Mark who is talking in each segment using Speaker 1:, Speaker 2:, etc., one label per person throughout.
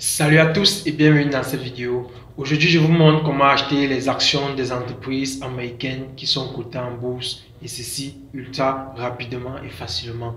Speaker 1: Salut à tous et bienvenue dans cette vidéo. Aujourd'hui, je vous montre comment acheter les actions des entreprises américaines qui sont cotées en bourse et ceci ultra rapidement et facilement.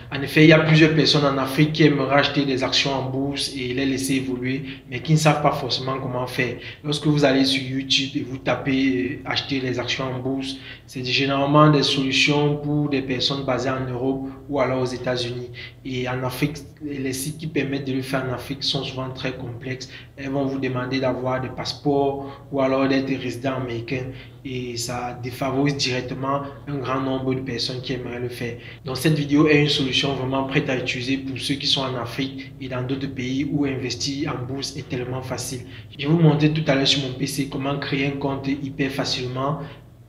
Speaker 1: En effet, il y a plusieurs personnes en Afrique qui aimeraient acheter des actions en bourse et les laisser évoluer, mais qui ne savent pas forcément comment faire. Lorsque vous allez sur YouTube et vous tapez acheter les actions en bourse, c'est généralement des solutions pour des personnes basées en Europe ou alors aux États-Unis. Et en Afrique, les sites qui permettent de le faire en Afrique sont souvent très complexes. Elles vont vous demander d'avoir des passeports ou alors d'être résident américain. Et ça défavorise directement un grand nombre de personnes qui aimeraient le faire. Donc cette vidéo est une solution vraiment prête à utiliser pour ceux qui sont en Afrique et dans d'autres pays où investir en bourse est tellement facile. Je vais vous montrer tout à l'heure sur mon PC comment créer un compte hyper facilement,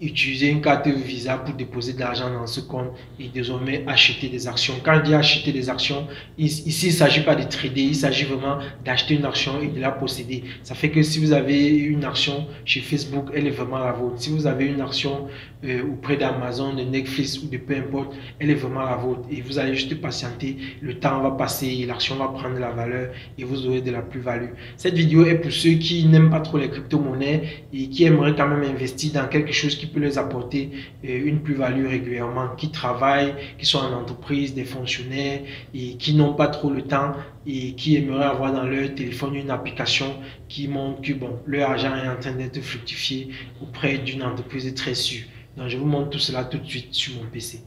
Speaker 1: utiliser une carte Visa pour déposer de l'argent dans ce compte et désormais acheter des actions. Quand je dis acheter des actions, ici il ne s'agit pas de trader, il s'agit vraiment d'acheter une action et de la posséder. Ça fait que si vous avez une action chez Facebook, elle est vraiment la vôtre. Si vous avez une action auprès d'Amazon, de Netflix ou de peu importe, elle est vraiment la vôtre. Et vous allez juste patienter, le temps va passer, l'action va prendre de la valeur et vous aurez de la plus-value. Cette vidéo est pour ceux qui n'aiment pas trop les crypto-monnaies et qui aimeraient quand même investir dans quelque chose qui peut les apporter une plus-value régulièrement, qui travaillent, qui sont en entreprise, des fonctionnaires et qui n'ont pas trop le temps et qui aimeraient avoir dans leur téléphone une application qui montre que bon, leur argent est en train d'être fructifié auprès d'une entreprise très sûre. Donc je vous montre tout cela tout de suite sur mon PC.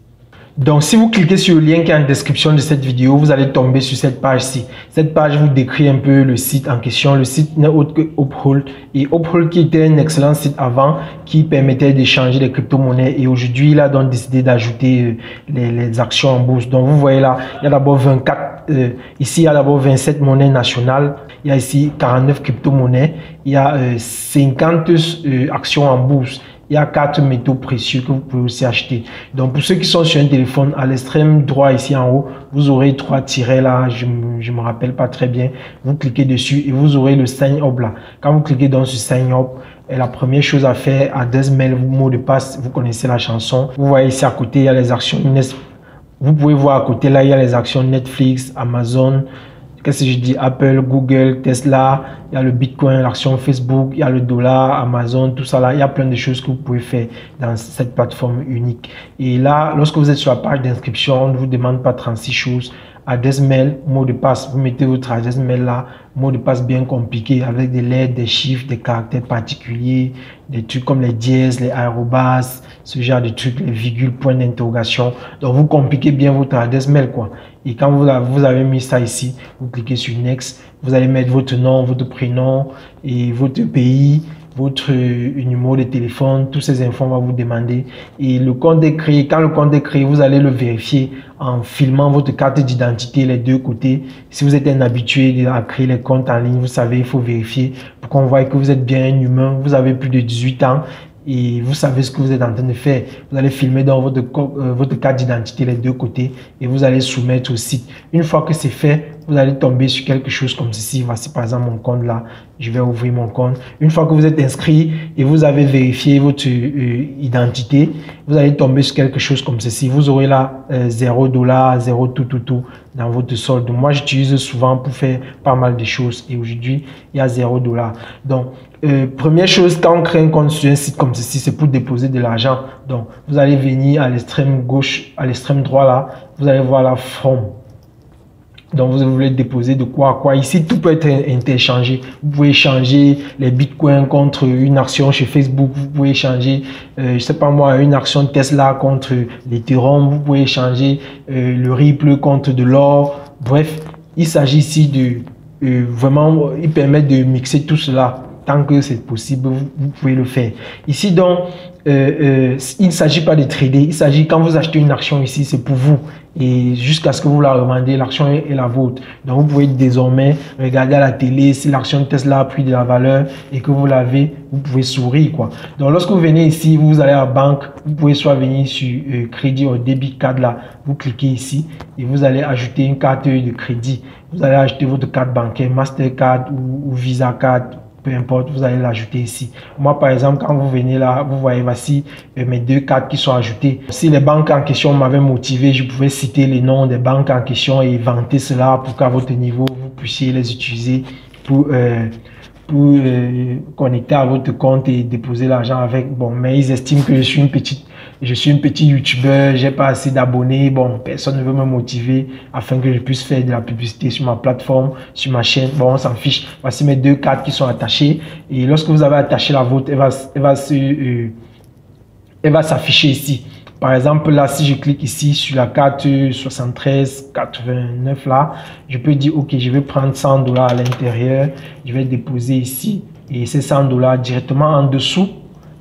Speaker 1: Donc, si vous cliquez sur le lien qui est en description de cette vidéo, vous allez tomber sur cette page-ci. Cette page vous décrit un peu le site en question. Le site n'est autre que Uphold. Et Uphold qui était un excellent site avant qui permettait d'échanger des crypto-monnaies. Et aujourd'hui, il a donc décidé d'ajouter les actions en bourse. Donc, vous voyez là, il y a d'abord 24, ici il y a d'abord 27 monnaies nationales. Il y a ici 49 crypto-monnaies. Il y a 50 actions en bourse. Il y a 4 métaux précieux que vous pouvez aussi acheter. Donc, pour ceux qui sont sur un téléphone, à l'extrême droit ici en haut, vous aurez 3 tirets là, je me rappelle pas très bien. Vous cliquez dessus et vous aurez le sign up là. Quand vous cliquez dans ce sign up, la première chose à faire, adresse mail, mot de passe, vous connaissez la chanson. Vous voyez ici à côté, il y a les actions. Vous pouvez voir à côté là, il y a les actions Netflix, Amazon. Qu'est-ce que je dis? Apple, Google, Tesla, il y a le Bitcoin, l'action Facebook, il y a le dollar, Amazon, tout ça là. Il y a plein de choses que vous pouvez faire dans cette plateforme unique. Et là, lorsque vous êtes sur la page d'inscription, on ne vous demande pas 36 choses. Adresse mail, mot de passe, vous mettez votre adresse mail là, mot de passe bien compliqué avec des lettres, des chiffres, des caractères particuliers, des trucs comme les dièses, les arrobas, ce genre de trucs, les virgules, points d'interrogation. Donc vous compliquez bien votre adresse mail quoi. Et quand vous avez mis ça ici, vous cliquez sur Next, vous allez mettre votre nom, votre prénom et votre pays, votre numéro de téléphone, toutes ces infos on va vous demander. Et le compte est créé. Quand le compte est créé, vous allez le vérifier en filmant votre carte d'identité les deux côtés. Si vous êtes un habitué à créer les comptes en ligne, vous savez, il faut vérifier pour qu'on voit que vous êtes bien un humain, vous avez plus de 18 ans. Et vous savez ce que vous êtes en train de faire. Vous allez filmer dans votre carte d'identité les deux côtés et vous allez soumettre au site. Une fois que c'est fait, vous allez tomber sur quelque chose comme ceci. Voici par exemple mon compte là. Je vais ouvrir mon compte. Une fois que vous êtes inscrit et vous avez vérifié votre identité, vous allez tomber sur quelque chose comme ceci. Vous aurez là $0, 0 tout dans votre solde. Moi, j'utilise souvent pour faire pas mal de choses et aujourd'hui, il y a $0. Donc, première chose, quand on crée un compte sur un site comme ceci, c'est pour déposer de l'argent. Donc, vous allez venir à l'extrême gauche, à l'extrême droit là, vous allez voir la forme. Donc, vous voulez déposer de quoi à quoi. Ici, tout peut être interchangé. Vous pouvez échanger les bitcoins contre une action chez Facebook. Vous pouvez échanger, je sais pas moi, une action Tesla contre l'Ethereum. Vous pouvez échanger le Ripple contre de l'or. Bref, il s'agit ici de vraiment, il permet de mixer tout cela. Tant que c'est possible, vous pouvez le faire. Ici, donc, il ne s'agit pas de trader. Il s'agit, quand vous achetez une action ici, c'est pour vous. Et jusqu'à ce que vous la revendez, l'action est la vôtre. Donc, vous pouvez désormais regarder à la télé si l'action Tesla a pris de la valeur et que vous l'avez, vous pouvez sourire, quoi. Donc, lorsque vous venez ici, vous allez à la banque, vous pouvez soit venir sur crédit ou débit card là. Vous cliquez ici et vous allez ajouter une carte de crédit. Vous allez acheter votre carte bancaire, Mastercard ou Visa Card. peu importe, vous allez l'ajouter ici. Moi, par exemple, quand vous venez là, vous voyez, voici mes 2 cartes qui sont ajoutées. Si les banques en question m'avaient motivé, je pouvais citer les noms des banques en question et vanter cela pour qu'à votre niveau, vous puissiez les utiliser pour connecter à votre compte et déposer l'argent avec. Bon, mais ils estiment que je suis un petit youtubeur, j'ai pas assez d'abonnés, bon, personne ne veut me motiver afin que je puisse faire de la publicité sur ma plateforme, sur ma chaîne. Bon, on s'en fiche. Voici mes 2 cartes qui sont attachées et lorsque vous avez attaché la vôtre, elle va s'afficher ici. Par exemple, là, si je clique ici sur la carte 73,89 là, je peux dire, OK, je vais prendre $100 à l'intérieur, je vais déposer ici et ces $100 directement en dessous.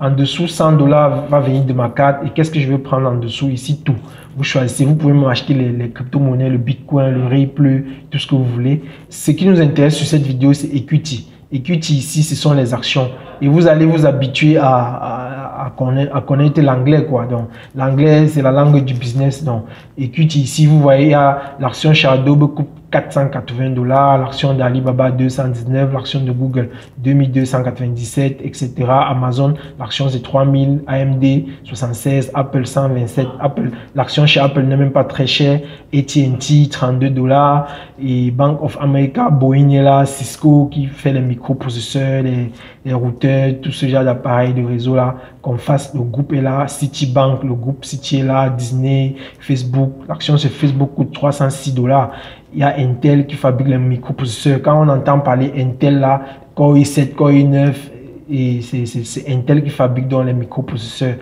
Speaker 1: En dessous, $100 va venir de ma carte. Et qu'est-ce que je vais prendre en dessous? Ici, tout. Vous choisissez. Vous pouvez m'acheter les crypto-monnaies, le Bitcoin, le Ripple, tout ce que vous voulez. Ce qui nous intéresse sur cette vidéo, c'est Equity. Equity, ici, ce sont les actions. Et vous allez vous habituer à connaître l'anglais, quoi. Donc, l'anglais, c'est la langue du business. Donc, Equity, ici, vous voyez, il y a l'action chez Adobe coûte $480, l'action d'Alibaba 219, l'action de Google 2297, etc. Amazon, l'action c'est 3000, AMD 76, Apple 127, Apple, l'action chez Apple n'est même pas très chère, AT&T $32 et Bank of America, Boeing est là, Cisco qui fait les microprocesseurs, les routeurs, tout ce genre d'appareils de réseau là, qu'on fasse, le groupe est là, Citibank, le groupe Citi est là, Disney, Facebook, l'action sur Facebook coûte $306. Il y a Intel qui fabrique les microprocesseurs. Quand on entend parler Intel là, Core i7, Core i9, et c'est Intel qui fabrique dans les microprocesseurs.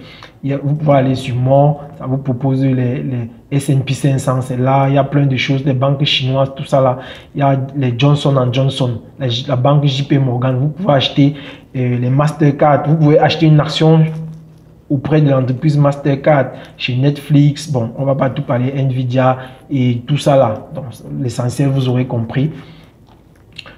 Speaker 1: Vous pouvez aller sur More, ça vous propose les S&P 500, c'est là. Il y a plein de choses, les banques chinoises, tout ça là. Il y a les Johnson Johnson, la banque JP Morgan. Vous pouvez acheter les Mastercard. Vous pouvez acheter une action auprès de l'entreprise Mastercard, chez Netflix, bon, on va pas tout parler, Nvidia et tout ça là. Donc, l'essentiel, vous aurez compris.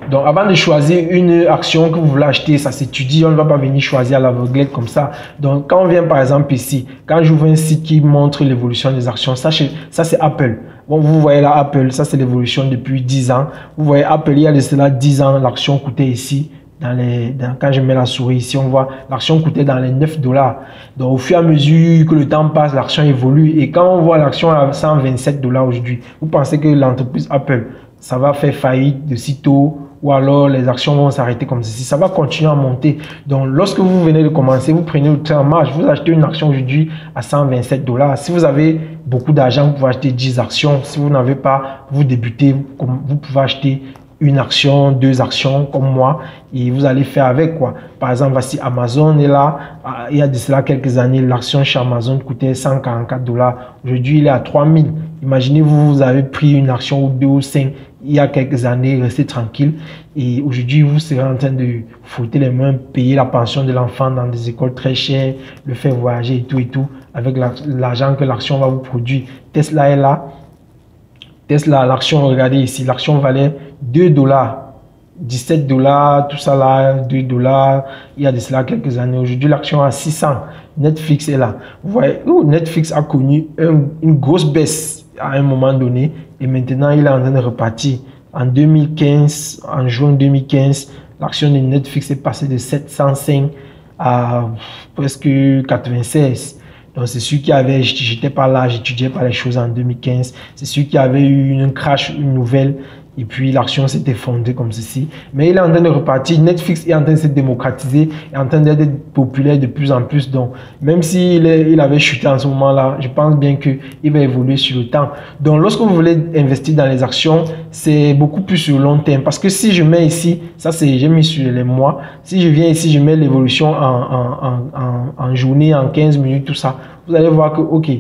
Speaker 1: Donc, avant de choisir une action que vous voulez acheter, ça s'étudie, on ne va pas venir choisir à l'aveuglette comme ça. Donc, quand on vient par exemple ici, quand j'ouvre un site qui montre l'évolution des actions, ça c'est Apple. Bon, vous voyez là, Apple, ça c'est l'évolution depuis 10 ans. Vous voyez Apple, il y a de cela 10 ans, l'action coûtait ici. Quand je mets la souris ici, on voit l'action coûtait dans les $9. Donc, au fur et à mesure que le temps passe, l'action évolue. Et quand on voit l'action à $127 aujourd'hui, vous pensez que l'entreprise Apple, ça va faire faillite de sitôt ou alors les actions vont s'arrêter comme ceci. Ça va continuer à monter. Donc, lorsque vous venez de commencer, vous prenez le temps en marge. Vous achetez une action aujourd'hui à $127. Si vous avez beaucoup d'argent, vous pouvez acheter 10 actions. Si vous n'avez pas, vous débutez, vous pouvez acheter une action, 2 actions comme moi et vous allez faire avec quoi. Par exemple, voici Amazon est là. Il y a de cela quelques années, l'action chez Amazon coûtait $144. Aujourd'hui, il est à 3000. Imaginez, vous avez pris une action ou 2 ou 5 il y a quelques années, restez tranquille. Et aujourd'hui, vous serez en train de frotter les mains, payer la pension de l'enfant dans des écoles très chères, le faire voyager et tout, avec l'argent que l'action va vous produire. Tesla est là. Tesla, l'action, regardez ici, l'action valait $2, $17, tout ça là, $2. Il y a de cela quelques années. Aujourd'hui, l'action à 600. Netflix est là. Vous voyez, Netflix a connu une grosse baisse à un moment donné et maintenant il est en train de repartir. En 2015, en juin 2015, l'action de Netflix est passée de 705 à presque 96. Donc, c'est celui qui avait, j'étais pas là, j'étudiais pas les choses en 2015. C'est celui qui avait eu une crash, une nouvelle, et puis l'action s'est effondrée comme ceci. Mais il est en train de repartir. Netflix est en train de se démocratiser, est en train d'être populaire de plus en plus. Donc, même s'il avait chuté en ce moment-là, je pense bien qu'il va évoluer sur le temps. Donc, lorsque vous voulez investir dans les actions, c'est beaucoup plus sur le long terme. Parce que si je mets ici, ça c'est, j'ai mis sur les mois. Si je viens ici, je mets l'évolution en journée, en 15 minutes, tout ça. Vous allez voir que, ok,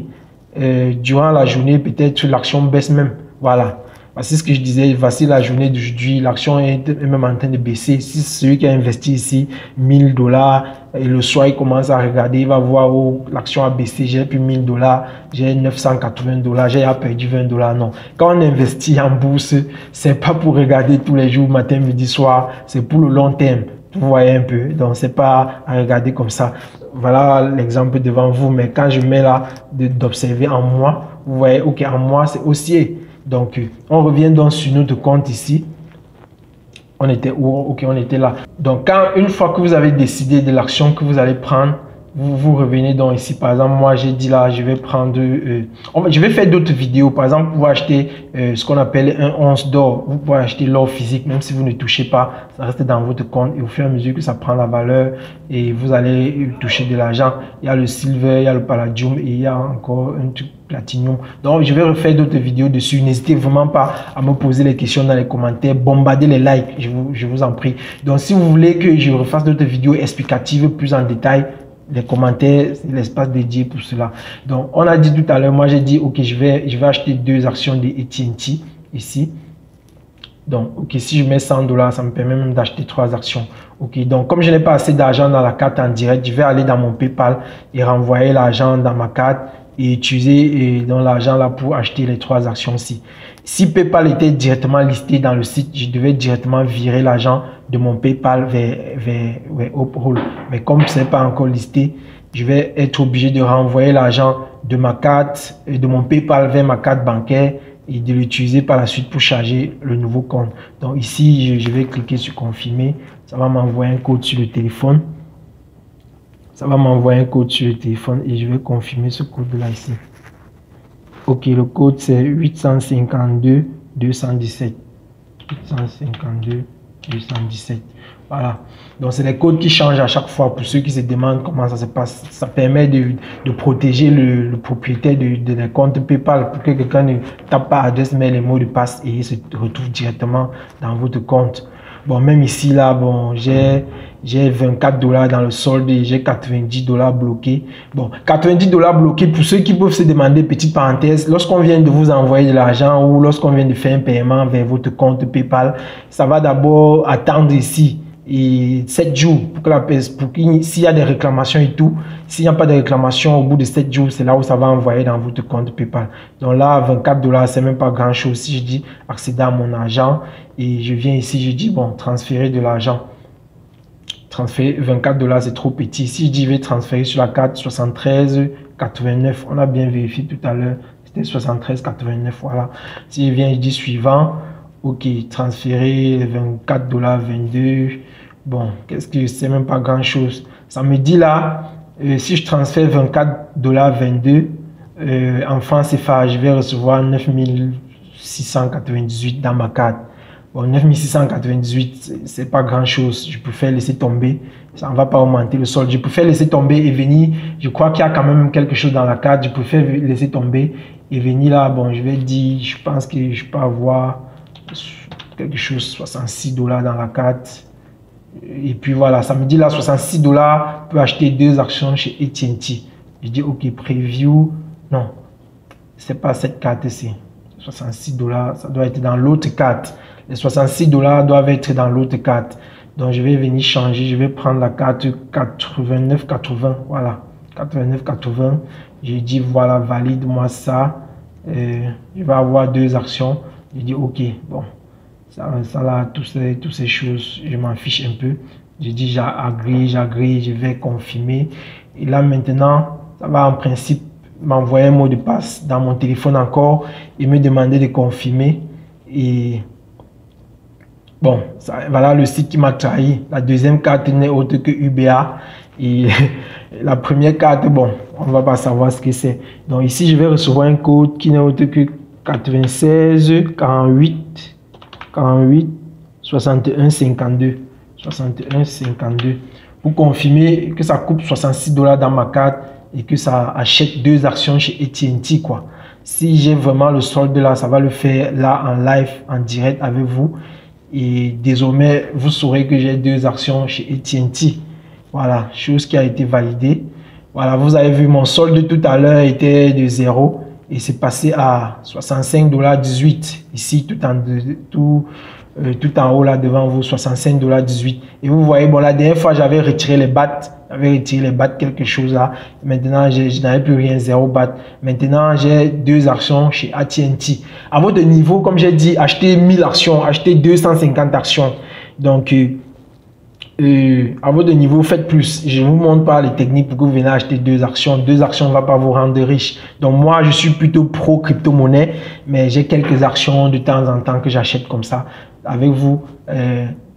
Speaker 1: durant la journée, peut-être l'action baisse même. Voilà. C'est ce que je disais, voici la journée d'aujourd'hui, l'action est même en train de baisser. Si celui qui a investi ici $1000 et le soir il commence à regarder, il va voir où l'action a baissé, j'ai plus $1000, j'ai $980, j'ai perdu $20. Non, quand on investit en bourse, c'est pas pour regarder tous les jours, matin, midi, soir, c'est pour le long terme. Vous voyez un peu, donc c'est pas à regarder comme ça. Voilà l'exemple devant vous, mais quand je mets là d'observer en mois, vous voyez, ok, en mois c'est haussier. Donc, on revient donc sur notre compte ici. On était où? Ok, on était là. Donc, une fois que vous avez décidé de l'action que vous allez prendre, vous revenez donc ici. Par exemple, moi, j'ai dit là, je vais prendre... je vais faire d'autres vidéos. Par exemple, vous pouvez acheter ce qu'on appelle un once d'or. Vous pouvez acheter l'or physique, même si vous ne touchez pas, ça reste dans votre compte. Et au fur et à mesure que ça prend la valeur, et vous allez toucher de l'argent. Il y a le silver, il y a le palladium et il y a encore un truc platinum. Donc, je vais refaire d'autres vidéos dessus. N'hésitez vraiment pas à me poser les questions dans les commentaires. Bombardez les likes, je vous en prie. Donc, si vous voulez que je refasse d'autres vidéos explicatives plus en détail, les commentaires, c'est l'espace dédié pour cela. Donc, on a dit tout à l'heure, moi j'ai dit, ok, je vais acheter 2 actions de AT&T ici. Donc, ok, si je mets 100 $, ça me permet même d'acheter 3 actions. Ok, donc comme je n'ai pas assez d'argent dans la carte en direct, je vais aller dans mon PayPal et renvoyer l'argent dans ma carte et utiliser l'argent là pour acheter les 3 actions-ci. Si PayPal était directement listé dans le site, je devais directement virer l'argent de mon PayPal vers Uphold. Mais comme ce n'est pas encore listé, je vais être obligé de renvoyer l'argent de ma carte, de mon PayPal vers ma carte bancaire et de l'utiliser par la suite pour charger le nouveau compte. Donc ici, je vais cliquer sur confirmer. Ça va m'envoyer un code sur le téléphone. Ça va m'envoyer un code sur le téléphone et je vais confirmer ce code là ici. Ok, le code c'est 852 217. 852 217. Voilà. Donc c'est les codes qui changent à chaque fois pour ceux qui se demandent comment ça se passe. Ça permet de protéger le propriétaire de compte PayPal pour que quelqu'un ne tape pas adresse mail et mot de passe et il se retrouve directement dans votre compte. Bon, même ici, là, bon, j'ai 24 $ dans le solde et j'ai 90 $ bloqués. Bon, 90 $ bloqués pour ceux qui peuvent se demander, petite parenthèse, lorsqu'on vient de vous envoyer de l'argent ou lorsqu'on vient de faire un paiement vers votre compte PayPal, ça va d'abord attendre ici et 7 jours pour s'il y a des réclamations et tout. S'il n'y a pas de réclamation au bout de 7 jours, c'est là où ça va envoyer dans votre compte PayPal. Donc là, 24 $, c'est même pas grand chose. Si je dis accéder à mon argent et je viens ici, je dis bon, transférer de l'argent. Transférer 24 $, c'est trop petit. Si je dis je vais transférer sur la carte 73,89, on a bien vérifié tout à l'heure, c'était 73,89, voilà. Si je viens, je dis suivant, ok, transférer 24 $, 22. Bon, qu'est-ce que c'est même pas grand chose. Ça me dit là, si je transfère 24 $, 22, en francs CFA, je vais recevoir 9698 dans ma carte. Bon, 9698, c'est pas grand chose. Je préfère laisser tomber. Ça ne va pas augmenter le solde. Je préfère laisser tomber et venir. Je crois qu'il y a quand même quelque chose dans la carte. Je préfère laisser tomber et venir là. Bon, je vais dire, je pense que je peux avoir quelque chose, 66 $ dans la carte. Et puis voilà, ça me dit là, 66 $ peut acheter 2 actions chez AT&T. Je dis, ok, preview. Non, c'est pas cette carte-ci. 66 $, ça doit être dans l'autre carte. Les 66 $ doivent être dans l'autre carte. Donc, je vais venir changer. Je vais prendre la carte 89,80. Voilà, 89,80. Je dis, voilà, valide-moi ça. Je vais avoir 2 actions. Je dis, ok, bon. Ça là, toutes ces choses, je m'en fiche un peu. Je dis, j'agrée, je vais confirmer. Et là, maintenant, ça va en principe m'envoyer un mot de passe dans mon téléphone encore et me demander de confirmer. Et bon, voilà le site qui m'a trahi. La deuxième carte n'est autre que UBA. Et la première carte, bon, on ne va pas savoir ce que c'est. Donc ici, je vais recevoir un code qui n'est autre que 96 48 61 52. 61 52. Pour confirmer que ça coupe 66 $ dans ma carte et que ça achète 2 actions chez AT&T, quoi. Si j'ai vraiment le solde là, ça va le faire là en live, en direct avec vous. Et désormais, vous saurez que j'ai 2 actions chez AT&T. Voilà, chose qui a été validée. Voilà, vous avez vu, mon solde tout à l'heure était de 0 et c'est passé à 65,18 $. Ici, tout en haut là devant vous, 65,18 $. Et vous voyez, bon, la dernière fois, j'avais retiré les bahts. J'avais retiré les bahts, quelque chose là. Maintenant, je n'avais plus rien, 0 bahts. Maintenant, j'ai 2 actions chez AT&T. À votre niveau, comme j'ai dit, achetez 1000 actions, achetez 250 actions. Donc, à votre niveau, faites plus. Je ne vous montre pas les techniques pour que vous venez acheter 2 actions. 2 actions ne va pas vous rendre riche. Donc, moi, je suis plutôt pro crypto-monnaie, mais j'ai quelques actions de temps en temps que j'achète comme ça. Avec vous,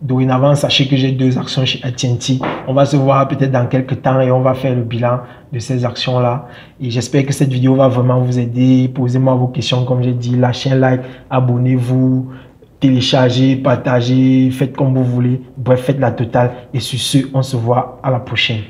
Speaker 1: dorénavant, sachez que j'ai 2 actions chez AT&T. On va se voir peut-être dans quelques temps et on va faire le bilan de ces actions-là. Et j'espère que cette vidéo va vraiment vous aider. Posez-moi vos questions, comme j'ai dit. Lâchez un like, abonnez-vous, téléchargez, partagez, faites comme vous voulez. Bref, faites la totale. Et sur ce, on se voit à la prochaine.